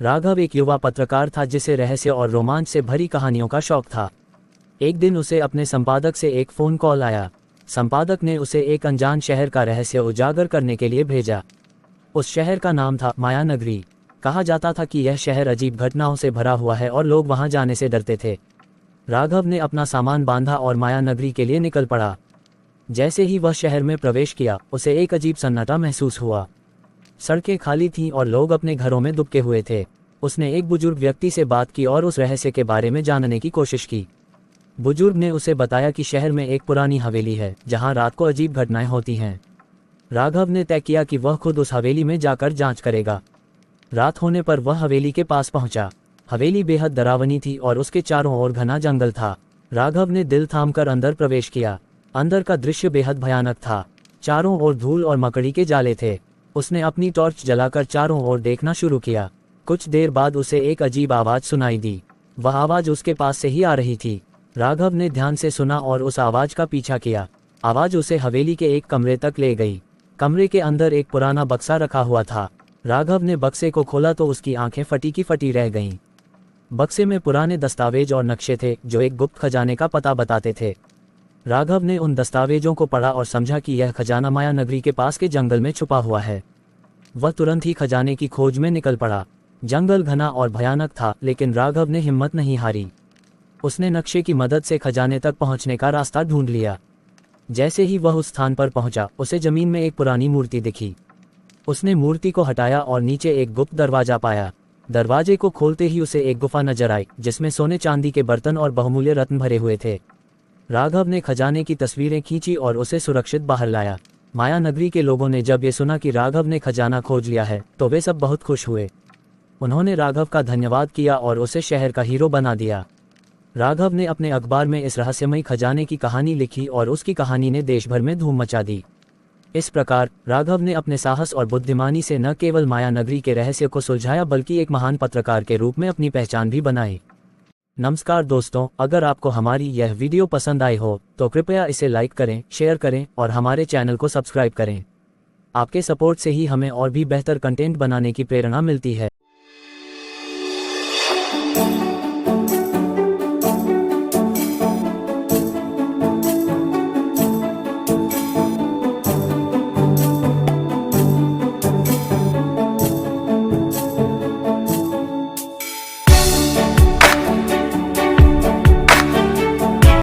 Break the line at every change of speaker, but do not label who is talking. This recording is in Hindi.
राघव एक युवा पत्रकार था जिसे रहस्य और रोमांच से भरी कहानियों का शौक था। एक दिन उसे अपने संपादक से एक फ़ोन कॉल आया। संपादक ने उसे एक अनजान शहर का रहस्य उजागर करने के लिए भेजा। उस शहर का नाम था मायानगरी। कहा जाता था कि यह शहर अजीब घटनाओं से भरा हुआ है और लोग वहां जाने से डरते थे। राघव ने अपना सामान बांधा और मायानगरी के लिए निकल पड़ा। जैसे ही वह शहर में प्रवेश किया, उसे एक अजीब सन्नाटा महसूस हुआ। सड़कें खाली थीं और लोग अपने घरों में दुबके हुए थे। उसने एक बुजुर्ग व्यक्ति से बात की और उस रहस्य के बारे में जानने की कोशिश की। बुजुर्ग ने उसे बताया कि शहर में एक पुरानी हवेली है जहां रात को अजीब घटनाएं होती हैं। राघव ने तय किया कि वह खुद उस हवेली में जाकर जांच करेगा। रात होने पर वह हवेली के पास पहुंचा। हवेली बेहद डरावनी थी और उसके चारों ओर घना जंगल था। राघव ने दिल थामकर अंदर प्रवेश किया। अंदर का दृश्य बेहद भयानक था। चारों ओर धूल और मकड़ी के जाले थे। उसने अपनी टॉर्च जलाकर चारों ओर देखना शुरू किया। कुछ देर बाद उसे एक अजीब आवाज़ सुनाई दी। वह आवाज़ उसके पास से ही आ रही थी। राघव ने ध्यान से सुना और उस आवाज़ का पीछा किया। आवाज़ उसे हवेली के एक कमरे तक ले गई। कमरे के अंदर एक पुराना बक्सा रखा हुआ था। राघव ने बक्से को खोला तो उसकी आंखें फटी की फटी रह गईं। बक्से में पुराने दस्तावेज और नक्शे थे जो एक गुप्त खजाने का पता बताते थे। राघव ने उन दस्तावेजों को पढ़ा और समझा कि यह खजाना मायानगरी के पास के जंगल में छुपा हुआ है। वह तुरंत ही खजाने की खोज में निकल पड़ा। जंगल घना और भयानक था, लेकिन राघव ने हिम्मत नहीं हारी। उसने नक्शे की मदद से खजाने तक पहुंचने का रास्ता ढूंढ लिया। जैसे ही वह उस स्थान पर पहुंचा, उसे जमीन में एक पुरानी मूर्ति दिखी। उसने मूर्ति को हटाया और नीचे एक गुप्त दरवाजा पाया। दरवाजे को खोलते ही उसे एक गुफा नजर आई जिसमें सोने चांदी के बर्तन और बहुमूल्य रत्न भरे हुए थे। राघव ने खजाने की तस्वीरें खींची और उसे सुरक्षित बाहर लाया। मायानगरी के लोगों ने जब ये सुना कि राघव ने खजाना खोज लिया है तो वे सब बहुत खुश हुए। उन्होंने राघव का धन्यवाद किया और उसे शहर का हीरो बना दिया। राघव ने अपने अखबार में इस रहस्यमयी खजाने की कहानी लिखी और उसकी कहानी ने देश भर में धूम मचा दी। इस प्रकार राघव ने अपने साहस और बुद्धिमानी से न केवल मायानगरी के रहस्य को सुलझाया बल्कि एक महान पत्रकार के रूप में अपनी पहचान भी बनाई। नमस्कार दोस्तों, अगर आपको हमारी यह वीडियो पसंद आई हो तो कृपया इसे लाइक करें, शेयर करें और हमारे चैनल को सब्सक्राइब करें। आपके सपोर्ट से ही हमें और भी बेहतर कंटेंट बनाने की प्रेरणा मिलती है।